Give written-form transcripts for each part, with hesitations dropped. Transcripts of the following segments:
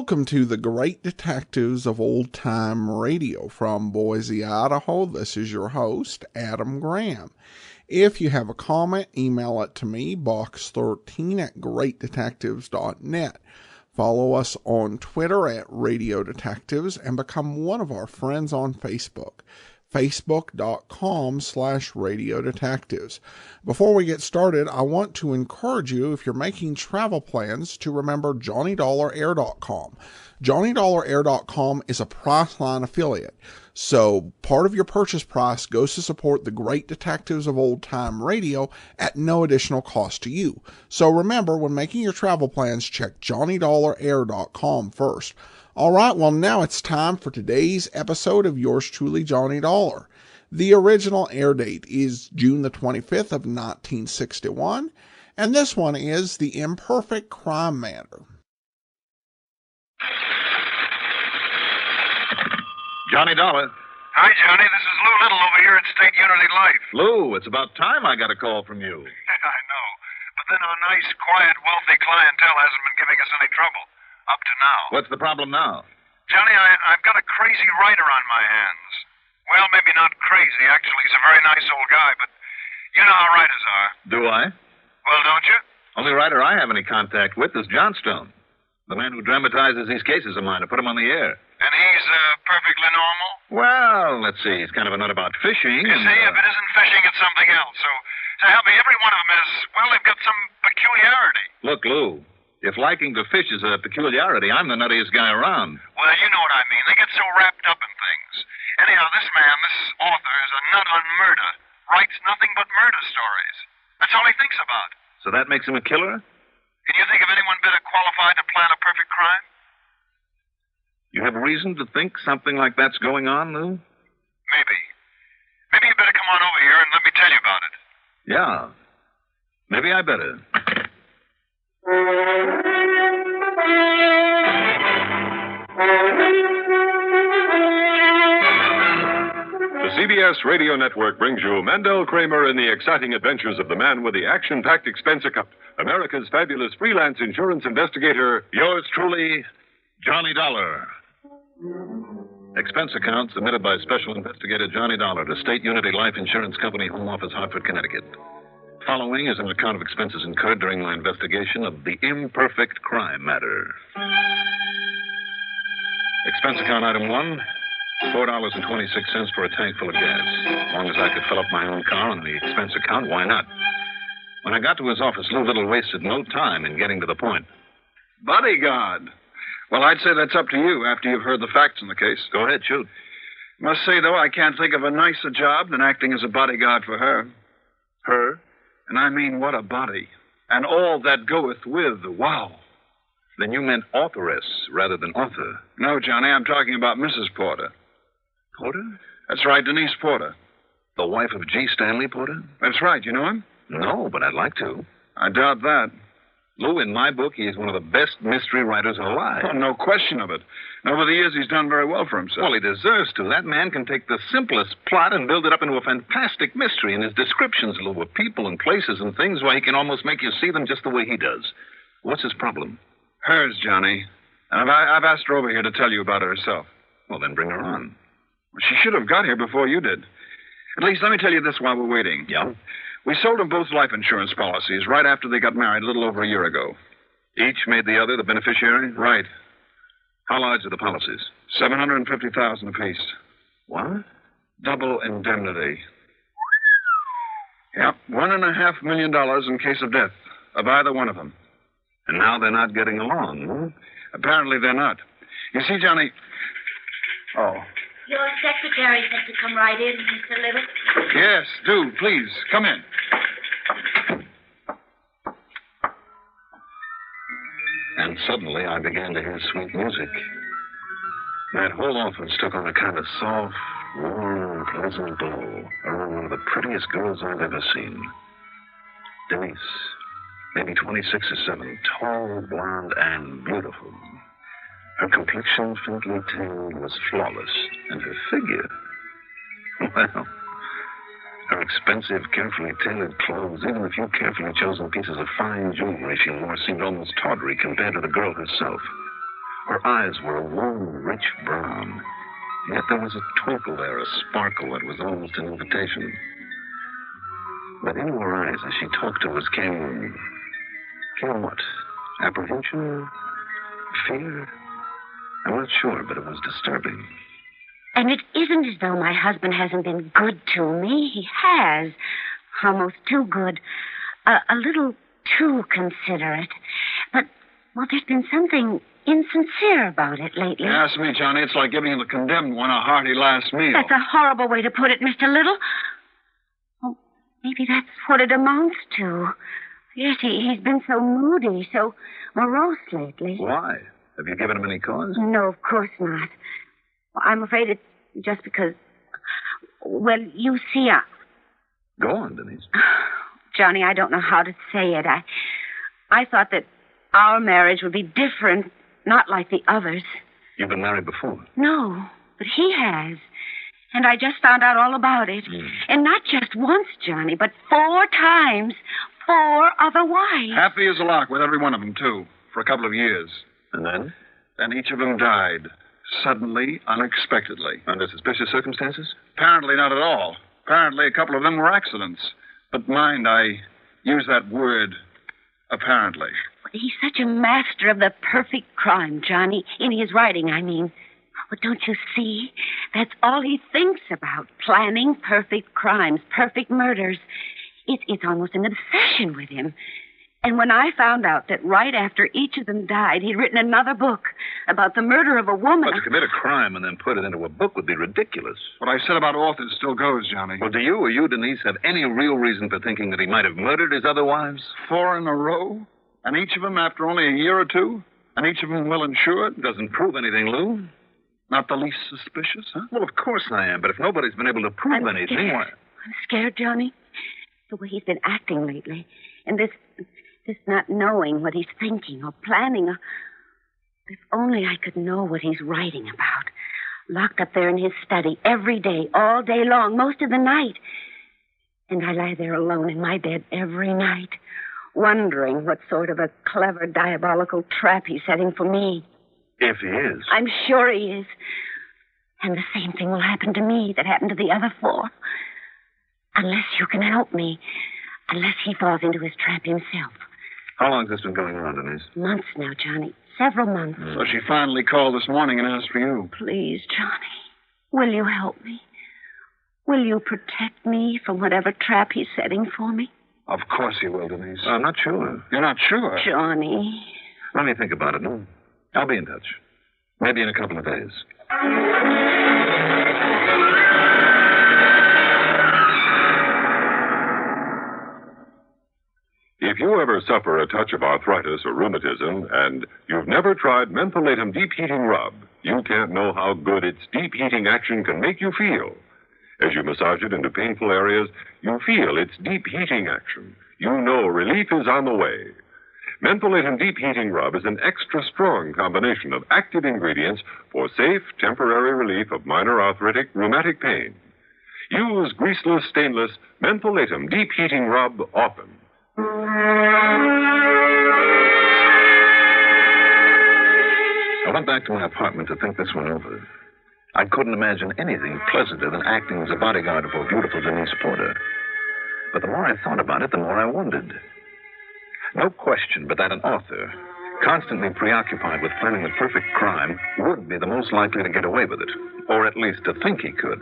Welcome to the Great Detectives of Old Time Radio from Boise, Idaho. This is your host, Adam Graham. If you have a comment, email it to me, box13@greatdetectives.net. Follow us on Twitter at Radio Detectives and become one of our friends on Facebook. Facebook.com/Radio Detectives. Before we get started, I want to encourage you, if you're making travel plans, to remember JohnnyDollarAir.com. JohnnyDollarAir.com is a Priceline affiliate, so part of your purchase price goes to support the Great Detectives of Old Time Radio at no additional cost to you. So remember, when making your travel plans, check JohnnyDollarAir.com first. All right, well, now it's time for today's episode of yours truly, Johnny Dollar. The original air date is June the 25th of 1961, and this one is The Imperfect Crime Matter. Johnny Dollar. Hi, Johnny. This is Lou Little over here at State Unity Life. Lou, it's about time I got a call from you. I know. But then our nice, quiet, wealthy clientele hasn't been giving us any trouble. Up to now. What's the problem now? Johnny, I've got a crazy writer on my hands. Well, maybe not crazy. Actually, he's a very nice old guy, but you know how writers are. Do I? Well, don't you? Only writer I have any contact with is Johnstone, the man who dramatizes these cases of mine to put them on the air. And he's perfectly normal? Well, let's see. He's kind of a nut about fishing. Is he? If it isn't fishing, it's something else. So help me. Every one of them is, well, they've got some peculiarity. Look, Lou. If liking to fish is a peculiarity, I'm the nuttiest guy around. Well, you know what I mean. They get so wrapped up in things. Anyhow, this author, is a nut on murder. Writes nothing but murder stories. That's all he thinks about. So that makes him a killer? Can you think of anyone better qualified to plan a perfect crime? You have reason to think something like that's going on, Lou? Maybe. Maybe you better come on over here and let me tell you about it. Yeah. Maybe I better. The CBS Radio Network brings you Mandel Kramer in the exciting adventures of the man with the action-packed expense account, America's fabulous freelance insurance investigator, Yours truly, Johnny Dollar. Expense account submitted by Special Investigator Johnny Dollar to State Unity Life Insurance Company, Home Office, Hartford, Connecticut. Following is an account of expenses incurred during my investigation of the Imperfect Crime Matter. Expense account item 1, $4.26 for a tank full of gas. As long as I could fill up my own car on the expense account, why not? When I got to his office, Lou Little wasted no time in getting to the point. Bodyguard. Well, I'd say that's up to you after you've heard the facts in the case. Go ahead, shoot. Must say, though, I can't think of a nicer job than acting as a bodyguard for her. Her? And I mean, what a body. And all that goeth with, wow. Then you meant authoress rather than author. No, Johnny, I'm talking about Mrs. Porter. Porter? That's right, Denise Porter. The wife of G. Stanley Porter? That's right, you know him? No, but I'd like to. I doubt that. Lou, in my book, he's one of the best mystery writers alive. Oh, no question of it. And over the years, he's done very well for himself. Well, he deserves to. That man can take the simplest plot and build it up into a fantastic mystery. And his descriptions, Lou, of people and places and things, why, he can almost make you see them just the way he does. What's his problem? Hers, Johnny. And I've asked her over here to tell you about it herself. Well, then bring her on. She should have got here before you did. At least, let me tell you this while we're waiting. Yeah? We sold them both life insurance policies right after they got married a little over a year ago. Each made the other the beneficiary? Right. How large are the policies? $750,000 apiece. What? Double indemnity. Yep, $1.5 million in case of death of either one of them. And now they're not getting along, huh? Apparently they're not. You see, Johnny... Oh. Your secretary said to come right in, Mr. Little. Yes, do. Please, come in. And suddenly I began to hear sweet music. That whole office took on a kind of soft, warm, pleasant glow around one of the prettiest girls I've ever seen. Denise, maybe 26 or 7, tall, blonde, and beautiful. Her complexion, faintly tanned, was flawless, and her figure, well, her expensive, carefully tailored clothes, even the few carefully chosen pieces of fine jewelry she wore, seemed almost tawdry compared to the girl herself. Her eyes were a warm, rich brown. Yet there was a twinkle there, a sparkle that was almost an invitation. But into her eyes, as she talked to us, came what? Apprehension? Fear? I'm not sure, but it was disturbing. And it isn't as though my husband hasn't been good to me. He has. Almost too good. A little too considerate. But, well, there's been something insincere about it lately. Ask me, Johnny. It's like giving the condemned one a hearty last meal. That's a horrible way to put it, Mr. Little. Oh, maybe that's what it amounts to. Yes, he's been so moody, so morose lately. Why? Have you given him any cause? No, of course not. I'm afraid it's just because... Well, you see, Go on, Denise. Johnny, I don't know how to say it. I thought that our marriage would be different, not like the others. You've been married before? No, but he has. And I just found out all about it. And not just once, Johnny, but 4 times. 4 other wives. Happy as a lark with every one of them, too, for a couple of years. And then? Then each of them died. Suddenly, unexpectedly. Under suspicious circumstances? Apparently not at all. Apparently a couple of them were accidents. But mind, I use that word, apparently. He's such a master of the perfect crime, Johnny. In his writing, I mean. But don't you see? That's all he thinks about. Planning perfect crimes, perfect murders. It's almost an obsession with him. And when I found out that right after each of them died, he'd written another book about the murder of a woman... But to commit a crime and then put it into a book would be ridiculous. What I said about authors still goes, Johnny. Well, do you or you, Denise, have any real reason for thinking that he might have murdered his other wives? 4 in a row? And each of them after only a year or 2? And each of them well insured? Doesn't prove anything, Lou. Not the least suspicious, huh? Well, of course I am, but if nobody's been able to prove anything, why... I'm scared, Johnny. The way he's been acting lately. And this not knowing what he's thinking or planning. If only I could know what he's writing about. Locked up there in his study every day, all day long, most of the night. And I lie there alone in my bed every night, wondering what sort of a clever, diabolical trap he's setting for me. If he is. I'm sure he is. And the same thing will happen to me that happened to the other 4. Unless you can help me. Unless he falls into his trap himself. How long has this been going on, Denise? Months now, Johnny. Several months. So she finally called this morning and asked for you. Please, Johnny. Will you help me? Will you protect me from whatever trap he's setting for me? Of course he will, Denise. I'm not sure. You're not sure? Johnny. Let me think about it, no? I'll be in touch. Maybe in a couple of days. If you ever suffer a touch of arthritis or rheumatism and you've never tried Mentholatum Deep Heating Rub, you can't know how good its deep heating action can make you feel. As you massage it into painful areas, you feel its deep heating action. You know relief is on the way. Mentholatum Deep Heating Rub is an extra strong combination of active ingredients for safe, temporary relief of minor arthritic, rheumatic pain. Use greaseless, stainless Mentholatum Deep Heating Rub often. I went back to my apartment to think this one over. I couldn't imagine anything pleasanter than acting as a bodyguard for beautiful Denise Porter. But the more I thought about it, the more I wondered. No question but that an author, constantly preoccupied with planning the perfect crime, would be the most likely to get away with it, or at least to think he could.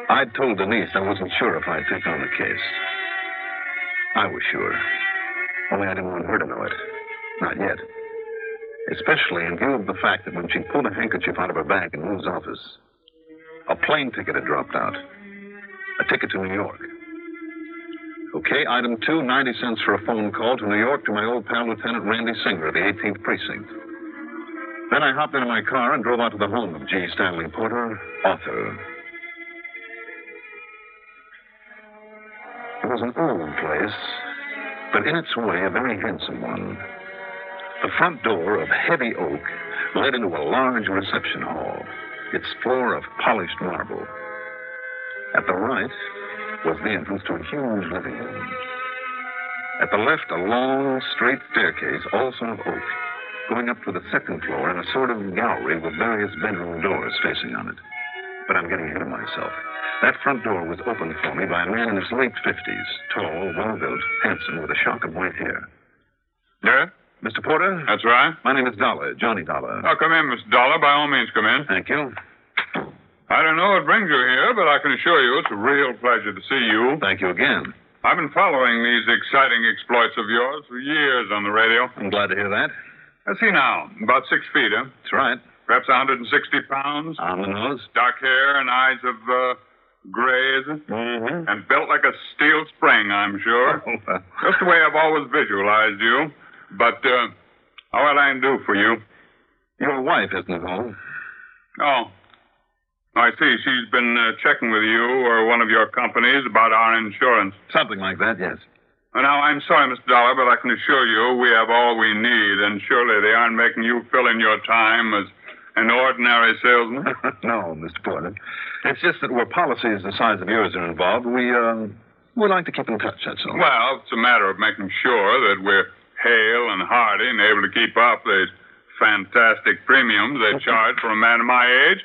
I'd told Denise I wasn't sure if I'd take on the case. I was sure. Only I didn't want her to know it. Not yet. Especially in view of the fact that when she pulled a handkerchief out of her bag in Lou's office, a plane ticket had dropped out. A ticket to New York. Okay, item 2, 90 cents for a phone call to New York to my old pal, Lieutenant Randy Singer of the 18th Precinct. Then I hopped into my car and drove out to the home of G. Stanley Porter, author. It was an old place, but in its way, a very handsome one. The front door of heavy oak led into a large reception hall, its floor of polished marble. At the right was the entrance to a huge living room. At the left, a long, straight staircase, also of oak, going up to the second floor in a sort of gallery with various bedroom doors facing on it. But I'm getting ahead of myself. That front door was opened for me by a man in his late 50s, tall, well-built, handsome, with a shock of white hair. Yeah? Mr. Porter? That's right. My name is Dollar, Johnny Dollar. Oh, come in, Mr. Dollar. By all means, come in. Thank you. I don't know what brings you here, but I can assure you it's a real pleasure to see you. Thank you again. I've been following these exciting exploits of yours for years on the radio. I'm glad to hear that. Let's see now. About 6 feet, huh? That's right. Perhaps 160 pounds. On the nose. Dark hair and eyes of gray, is it? Mm-hmm. And built like a steel spring, I'm sure. Just the way I've always visualized you. But, what I can do for you? Your wife isn't at home. Oh. I see. She's been checking with you or one of your companies about our insurance. Something like that, yes. Well, now, I'm sorry, Mr. Dollar, but I can assure you we have all we need, and surely they aren't making you fill in your time as an ordinary salesman. No, Mr. Porter. It's just that where policies the size of yours are involved, we like to keep in touch, that's all. Well, it's a matter of making sure that we're hale and hearty and able to keep up these fantastic premiums they charge for a man of my age.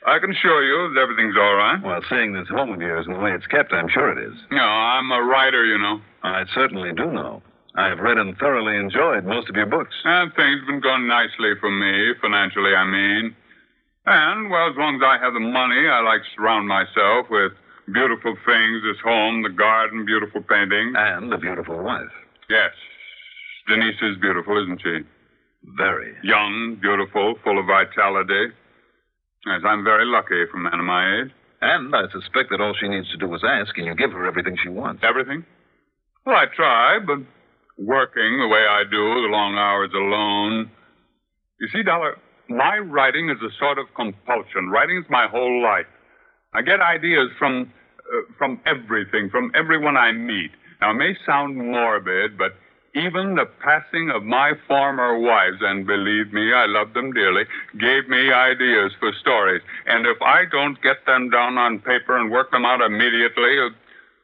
I can assure you that everything's all right. Well, seeing this home of yours and the way it's kept, I'm sure it is. No, I'm a writer, you know. I certainly do know. I've read and thoroughly enjoyed most of your books. And things have been going nicely for me, financially, I mean. And, well, as long as I have the money, I like to surround myself with beautiful things, this home, the garden, beautiful paintings. And a beautiful wife. Yes. Denise is beautiful, isn't she? Very. Young, beautiful, full of vitality. Yes, I'm very lucky for a man of my age. And I suspect that all she needs to do is ask, and you give her everything she wants. Everything? Well, I try, but working the way I do, the long hours alone. You see, Dollar, my writing is a sort of compulsion. Writing is my whole life. I get ideas from everything, from everyone I meet. Now, it may sound morbid, but even the passing of my former wives, and believe me, I love them dearly, gave me ideas for stories. And if I don't get them down on paper and work them out immediately,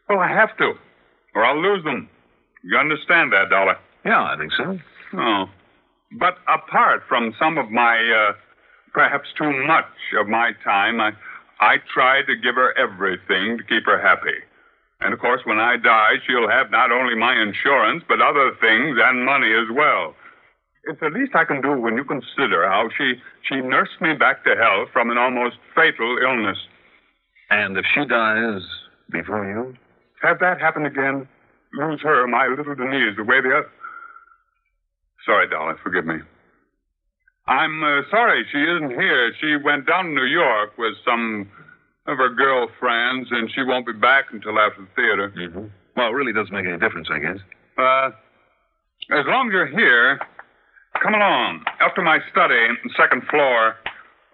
well, I have to, or I'll lose them. You understand that, Dollar? Yeah, I think so. Oh. But apart from some of my, perhaps too much of my time, I try to give her everything to keep her happy. And, of course, when I die, she'll have not only my insurance, but other things and money as well. It's the least I can do when you consider how she nursed me back to health from an almost fatal illness. And if she dies before you? Have that happen again? Lose her, my little Denise, the way the other... Sorry, Dollar, forgive me. I'm sorry she isn't here. She went down to New York with some of her girlfriends, and she won't be back until after the theater. Mm-hmm. Well, it really doesn't make any difference, I guess. As long as you're here, come along. Up to my study, second floor.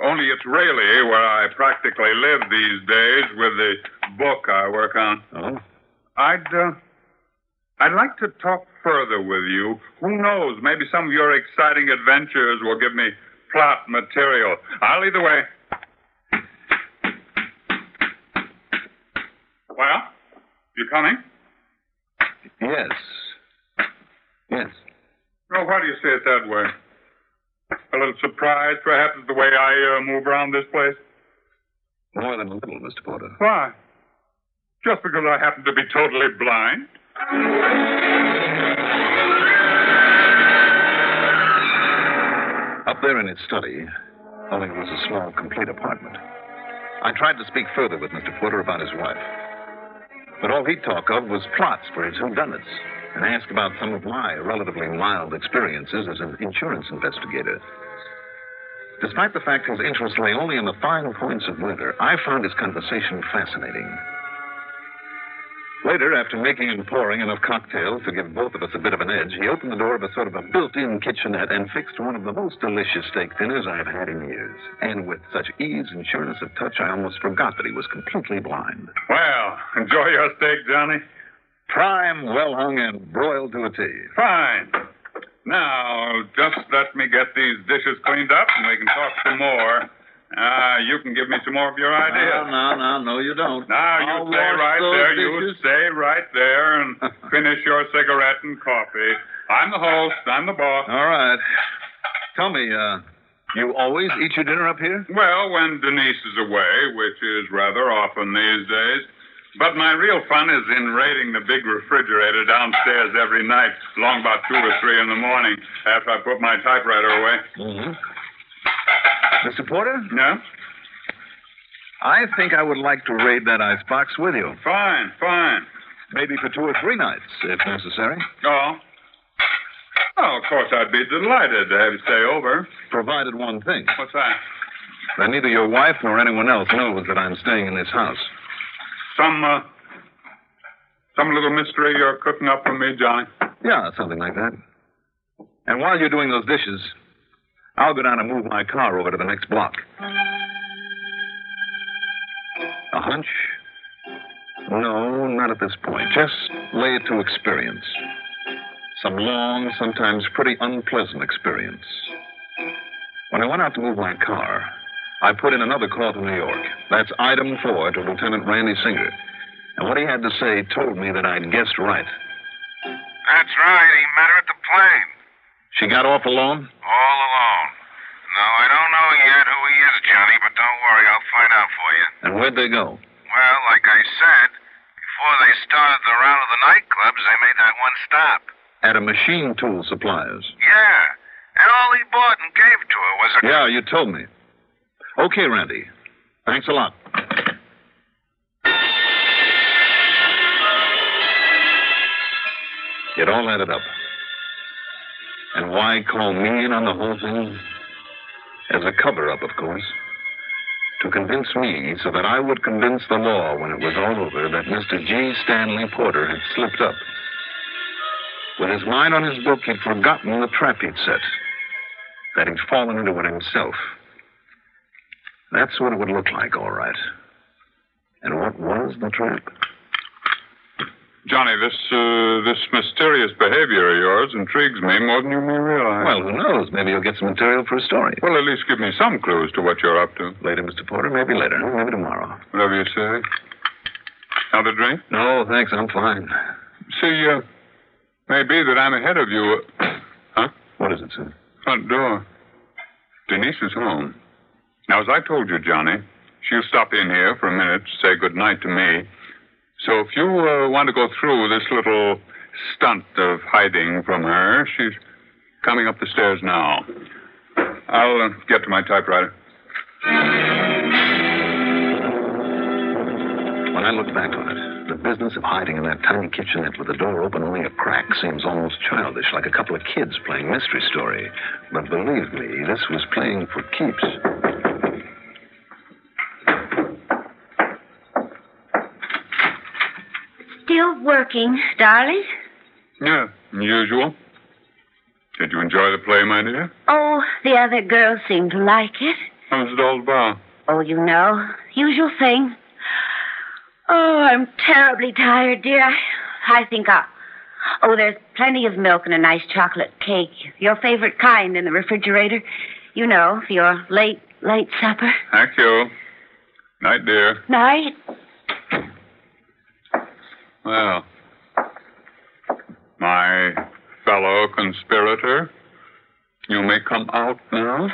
Only it's really where I practically live these days with the book I work on. Oh? I'd like to talk further with you. Who knows? Maybe some of your exciting adventures will give me plot material. I'll lead the way. Well, you coming? Yes. Yes. Oh, why do you say it that way? A little surprised, perhaps, at the way I move around this place? More than a little, Mr. Porter. Why? Just because I happen to be totally blind? Up there in his study, only it was a small, complete apartment. I tried to speak further with Mr. Porter about his wife. But all he'd talk of was plots for his whodunits, and ask about some of my relatively mild experiences as an insurance investigator. Despite the fact his interest lay only in the fine points of murder, I found his conversation fascinating. Later, after making and pouring enough cocktails to give both of us a bit of an edge, he opened the door of a sort of a built-in kitchenette and fixed one of the most delicious steak dinners I've had in years. And with such ease and sureness of touch, I almost forgot that he was completely blind. Well, enjoy your steak, Johnny. Prime, well hung, and broiled to a T. Fine. Now, just let me get these dishes cleaned up, and we can talk some more. You can give me some more of your ideas. No, you don't. Now, you stay right there. You stay right there and finish your cigarette and coffee. I'm the host. I'm the boss. All right. Tell me, you always eat your dinner up here? Well, when Denise is away, which is rather often these days. But my real fun is in raiding the big refrigerator downstairs every night, long about 2 or 3 in the morning, after I put my typewriter away. Mr. Porter? Yeah? I think I would like to raid that icebox with you. Fine. Maybe for 2 or 3 nights, if necessary. Oh? Oh, of course, I'd be delighted to have you stay over. Provided one thing. What's that? That neither your wife nor anyone else knows that I'm staying in this house. Some little mystery you're cooking up for me, Johnny? Yeah, something like that. And while you're doing those dishes, I'll go down and move my car over to the next block. A hunch? No, not at this point. Just lay it to experience. Some long, sometimes pretty unpleasant experience. When I went out to move my car, I put in another call to New York. That's item 4 to Lieutenant Randy Singer. And what he had to say told me that I'd guessed right. That's right. He met her at the plane. She got off alone? All alone. No, I don't know yet who he is, Johnny, but don't worry. I'll find out for you. And where'd they go? Well, like I said, before they started the round of the nightclubs, they made that one stop. At a machine tool supplier's. Yeah. And all he bought and gave to her was a... Yeah, you told me. Okay, Randy. Thanks a lot. It all added up. And why call me in on the whole thing? As a cover-up, of course. To convince me so that I would convince the law when it was all over that Mr. G. Stanley Porter had slipped up. With his mind on his book, he'd forgotten the trap he'd set. That he'd fallen into it himself. That's what it would look like, all right. And what was the trap? Johnny, this mysterious behavior of yours intrigues me more than you may realize. Well, who knows? Maybe you'll get some material for a story. Well, at least give me some clues to what you're up to. Later, Mr. Porter. Maybe later. Maybe tomorrow. Whatever you say. Another drink? No, thanks. I'm fine. See, maybe that I'm ahead of you. Huh? What is it, sir? Front door. Denise is home. Now, as I told you, Johnny, she'll stop in here for a minute to say good night to me. So if you want to go through this little stunt of hiding from her, she's coming up the stairs now. I'll get to my typewriter. When I look back on it, the business of hiding in that tiny kitchenette with the door open only a crack seems almost childish, like a couple of kids playing mystery story. But believe me, this was playing for keeps. Still working, darling? Yeah, usual. Did you enjoy the play, my dear? Oh, the other girls seem to like it. How was it all about? Oh, you know, usual thing. Oh, I'm terribly tired, dear. I think I'll... Oh, there's plenty of milk and a nice chocolate cake. Your favorite kind in the refrigerator. You know, for your late supper. Thank you. Night, dear. Night. Well, my fellow conspirator, you may come out now.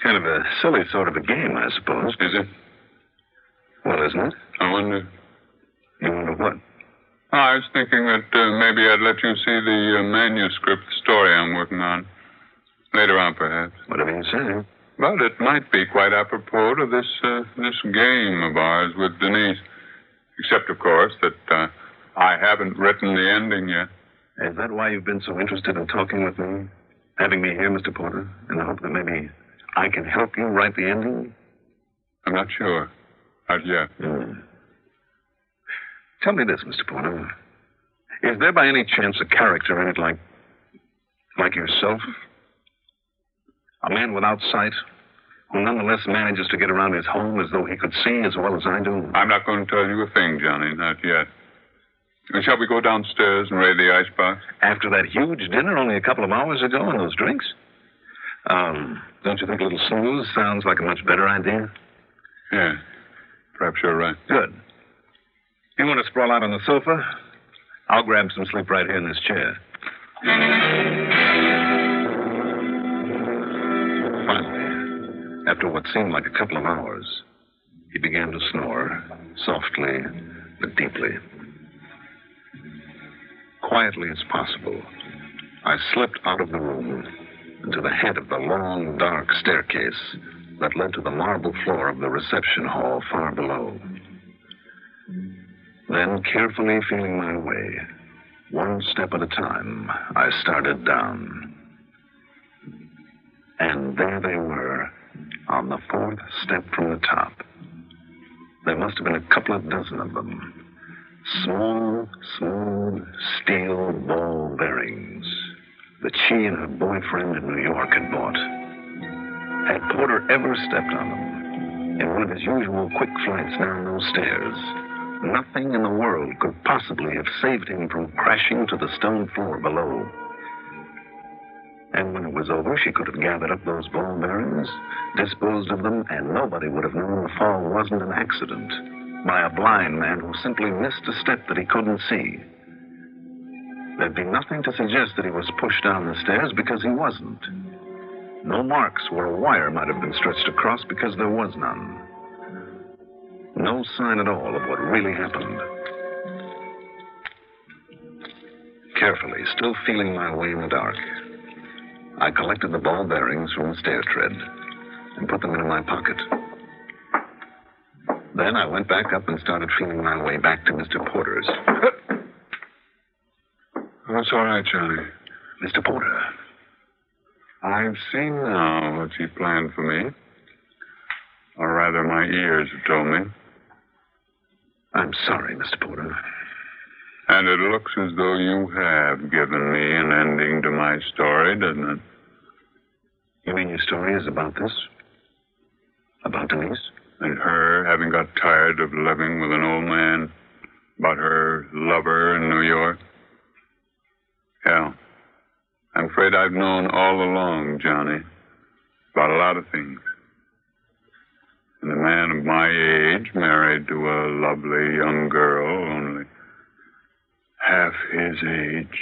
Kind of a silly sort of a game, I suppose. Is it? Well, isn't it? I wonder. You wonder what? I was thinking that maybe I'd let you see the manuscript story I'm working on. Later on, perhaps. Whatever you say. But it might be quite apropos to this game of ours with Denise. Except, of course, that I haven't written the ending yet. Is that why you've been so interested in talking with me? Having me here, Mr. Porter, in the hope that maybe I can help you write the ending? I'm not sure. Not yet. Tell me this, Mr. Porter. Is there by any chance a character in it like yourself? A man without sight, who nonetheless manages to get around his home as though he could see as well as I do? I'm not going to tell you a thing, Johnny, not yet. Shall we go downstairs and raid the icebox? After that huge dinner only a couple of hours ago and those drinks? Don't you think a little snooze sounds like a much better idea? Yeah, perhaps you're right. Good. You want to sprawl out on the sofa? I'll grab some sleep right here in this chair. After what seemed like a couple of hours, he began to snore, softly but deeply. Quietly as possible, I slipped out of the room and to the head of the long, dark staircase that led to the marble floor of the reception hall far below. Then, carefully feeling my way, one step at a time, I started down. And there they were, on the fourth step from the top. There must have been a couple of dozen of them. Small, smooth, steel ball bearings that she and her boyfriend in New York had bought. Had Porter ever stepped on them in one of his usual quick flights down those stairs, nothing in the world could possibly have saved him from crashing to the stone floor below. And when it was over, she could have gathered up those ball bearings, disposed of them, and nobody would have known the fall wasn't an accident by a blind man who simply missed a step that he couldn't see. There'd be nothing to suggest that he was pushed down the stairs because he wasn't. No marks where a wire might have been stretched across because there was none. No sign at all of what really happened. Carefully, still feeling my way in the dark, I collected the ball bearings from the stair tread and put them in my pocket. Then I went back up and started feeling my way back to Mr. Porter's. That's all right, Johnny. Mr. Porter. I've seen now what you planned for me. Or rather, my ears have told me. I'm sorry, Mr. Porter. And it looks as though you have given me an ending to my story, doesn't it? You mean your story is about this? About Denise? And her having got tired of living with an old man? About her lover in New York? Yeah. I'm afraid I've known all along, Johnny, about a lot of things. And a man of my age married to a lovely young girl, only half his age.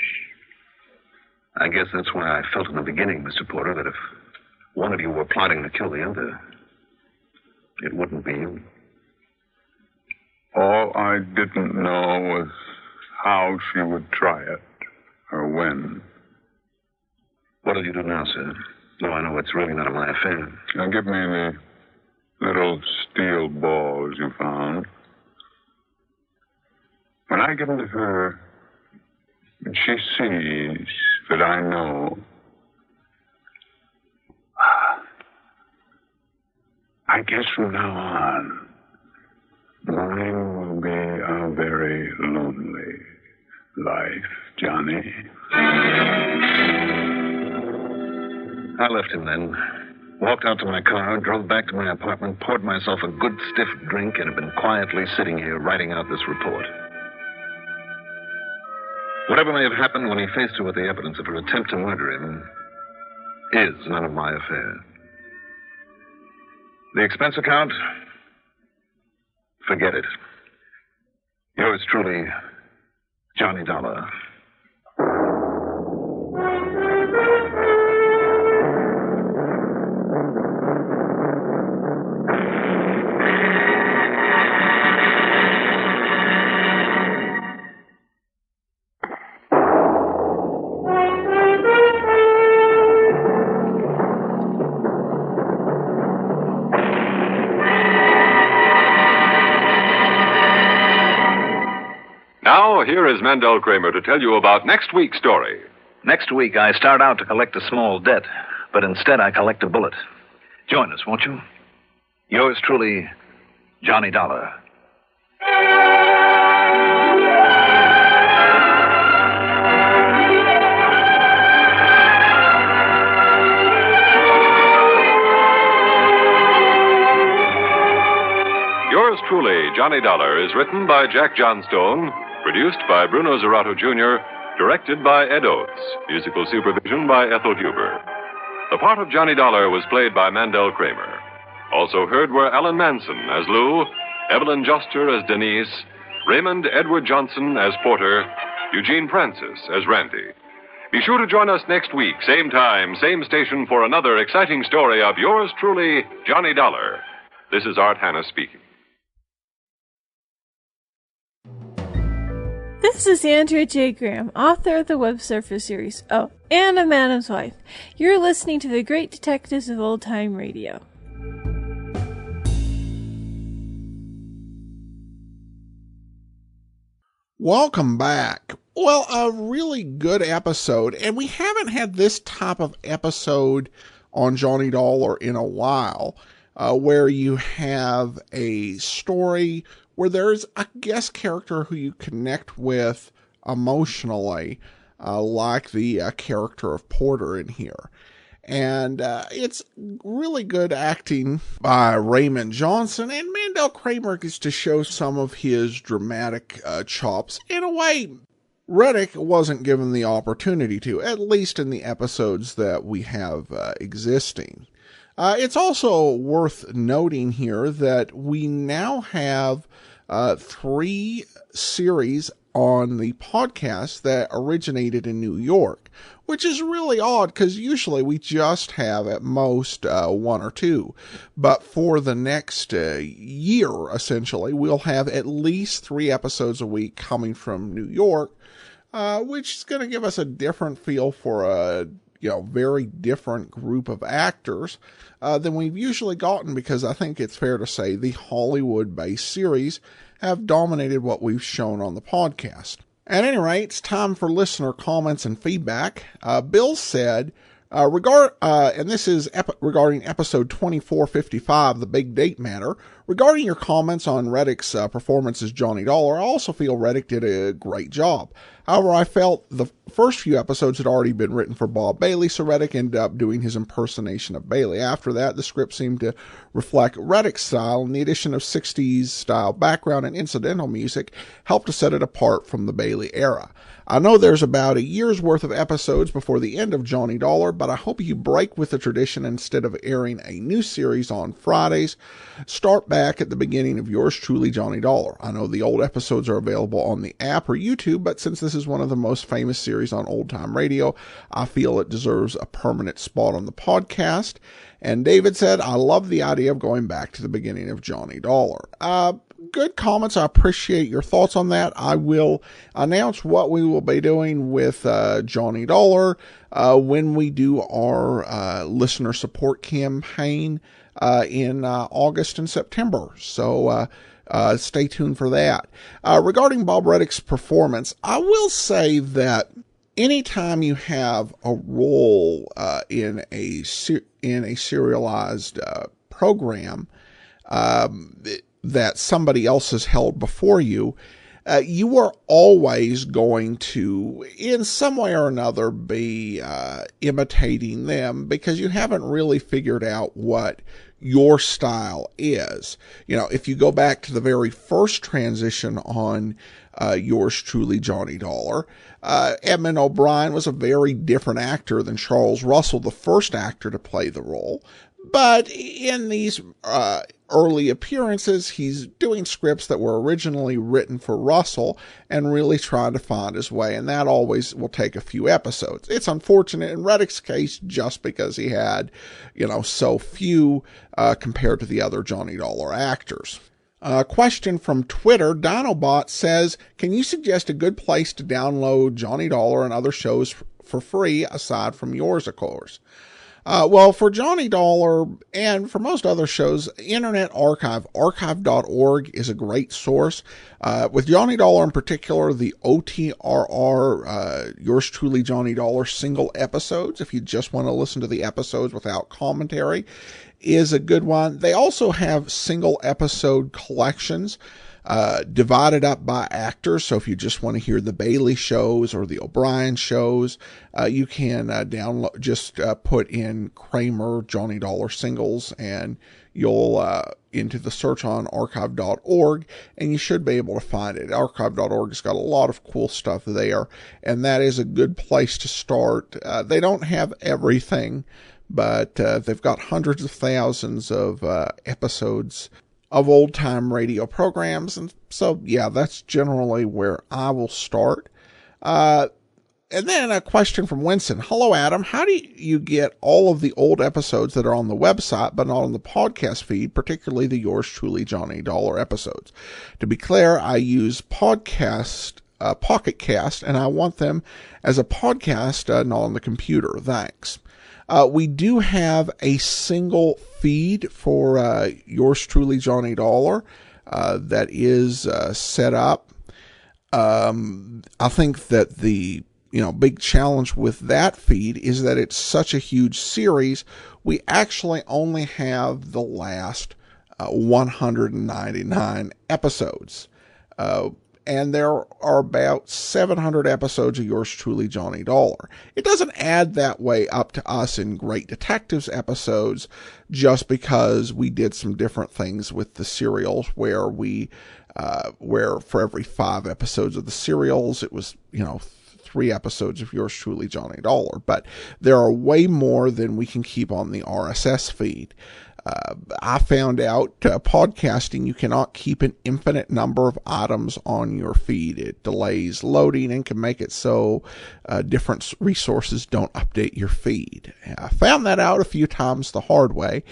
I guess that's why I felt in the beginning, Mr. Porter, that if one of you were plotting to kill the other, it wouldn't be you. All I didn't know was how she would try it, or when. What'll you do now, sir? No, I know it's really none of my affair. Now, give me the little steel balls you found. When I give them to her, and she sees that I know, I guess from now on, mine will be a very lonely life, Johnny. I left him then, walked out to my car, drove back to my apartment, poured myself a good stiff drink, and have been quietly sitting here writing out this report. Whatever may have happened when he faced her with the evidence of her attempt to murder him is none of my affair. The expense account? Forget it. Yours truly, Johnny Dollar. Now, here is Mandel Kramer to tell you about next week's story. Next week, I start out to collect a small debt, but instead I collect a bullet. Join us, won't you? Yours truly, Johnny Dollar. Yours truly, Johnny Dollar, is written by Jack Johnstone, produced by Bruno Zerato Jr., directed by Ed Oates, musical supervision by Ethel Huber. The part of Johnny Dollar was played by Mandel Kramer. Also heard were Alan Manson as Lou, Evelyn Joster as Denise, Raymond Edward Johnson as Porter, Eugene Francis as Randy. Be sure to join us next week, same time, same station, for another exciting story of yours truly, Johnny Dollar. This is Art Hanna speaking. This is Andrea J. Graham, author of the Web Surfer series. Oh, and a Madam's Wife. You're listening to the Great Detectives of Old Time Radio. Welcome back. Well, a really good episode, and we haven't had this type of episode on Johnny Dollar in a while, where you have a story where there's a guest character who you connect with emotionally, like the character of Porter in here. And it's really good acting by Raymond Johnson, and Mandel Kramer gets to show some of his dramatic chops in a way Reddick wasn't given the opportunity to, at least in the episodes that we have existing. It's also worth noting here that we now have 3 series on the podcast that originated in New York, which is really odd because usually we just have at most 1 or 2. But for the next year, essentially, we'll have at least 3 episodes a week coming from New York, which is going to give us a different feel for a very different group of actors than we've usually gotten, because I think it's fair to say the Hollywood-based series have dominated what we've shown on the podcast. At any rate, it's time for listener comments and feedback. Bill said, and this is regarding episode 2455, The Big Date Matter. Regarding your comments on Reddick's performance as Johnny Dollar, I also feel Reddick did a great job. However, I felt the first few episodes had already been written for Bob Bailey, so Reddick ended up doing his impersonation of Bailey. After that, the script seemed to reflect Reddick's style, and the addition of 60s style background and incidental music helped to set it apart from the Bailey era. I know there's about a year's worth of episodes before the end of Johnny Dollar, but I hope you break with the tradition. Instead of airing a new series on Fridays, start back at the beginning of yours truly, Johnny Dollar. I know the old episodes are available on the app or YouTube, but since this is one of the most famous series on old time radio, I feel it deserves a permanent spot on the podcast. And David said, I love the idea of going back to the beginning of Johnny Dollar. Good comments. I appreciate your thoughts on that. I will announce what we will be doing with Johnny Dollar when we do our listener support campaign in August and September. So stay tuned for that. Regarding Bob Reddick's performance, I will say that anytime you have a role in a serialized program that somebody else has held before you, you are always going to, in some way or another, be imitating them, because you haven't really figured out what your style is. If you go back to the very first transition on yours truly, Johnny Dollar, Edmund O'Brien was a very different actor than Charles Russell, the first actor to play the role. But in these early appearances, he's doing scripts that were originally written for Russell and really trying to find his way, and that always will take a few episodes. It's unfortunate in Reddick's case just because he had, so few compared to the other Johnny Dollar actors. A question from Twitter, Dinobot says, can you suggest a good place to download Johnny Dollar and other shows for free, aside from yours, of course? Well, for Johnny Dollar and for most other shows, Internet Archive, archive.org is a great source. With Johnny Dollar in particular, the OTRR, yours truly, Johnny Dollar single episodes, if you just want to listen to the episodes without commentary, is a good one. They also have single episode collections, divided up by actors. So if you just want to hear the Bailey shows or the O'Brien shows, you can download, just put in Kramer Johnny Dollar singles, and you'll into the search on archive.org, and you should be able to find it. Archive.org has got a lot of cool stuff there, and that is a good place to start. They don't have everything, but they've got hundreds of thousands of episodes of old-time radio programs, and so, yeah, that's generally where I will start. And then a question from Winston. Hello, Adam. How do you get all of the old episodes that are on the website but not on the podcast feed, particularly the yours truly Johnny Dollar episodes? To be clear, I use Pocket Cast, and I want them as a podcast, not on the computer. Thanks. We do have a single feed for yours truly Johnny Dollar that is set up. I think that the big challenge with that feed is that it's such a huge series. We actually only have the last 199 episodes. And there are about 700 episodes of yours truly, Johnny Dollar. It doesn't add that way up to us in Great Detectives episodes, just because we did some different things with the serials where for every 5 episodes of the serials, it was, 3 episodes of yours truly, Johnny Dollar. But there are way more than we can keep on the RSS feed. I found out podcasting, you cannot keep an infinite number of items on your feed. It delays loading and can make it so different resources don't update your feed. I found that out a few times the hard way,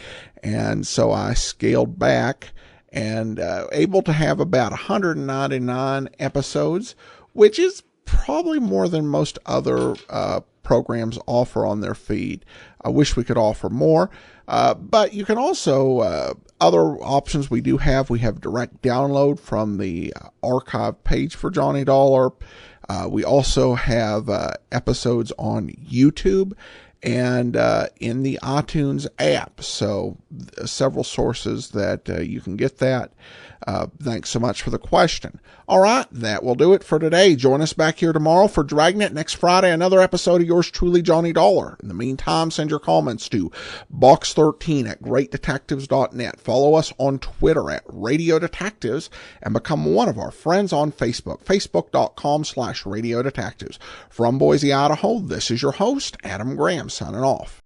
and so I scaled back and able to have about 199 episodes, which is probably more than most other programs offer on their feed. I wish we could offer more, but you can also, other options we have direct download from the archive page for Johnny Dollar. We also have episodes on YouTube and in the iTunes app. So several sources that you can get that. Thanks so much for the question. All right, that will do it for today. Join us back here tomorrow for Dragnet. Next Friday, another episode of yours truly, Johnny Dollar. In the meantime, send your comments to box13@greatdetectives.net. Follow us on Twitter @Radio Detectives and become one of our friends on Facebook, facebook.com/Radio Detectives. From Boise, Idaho, this is your host, Adam Graham, signing off.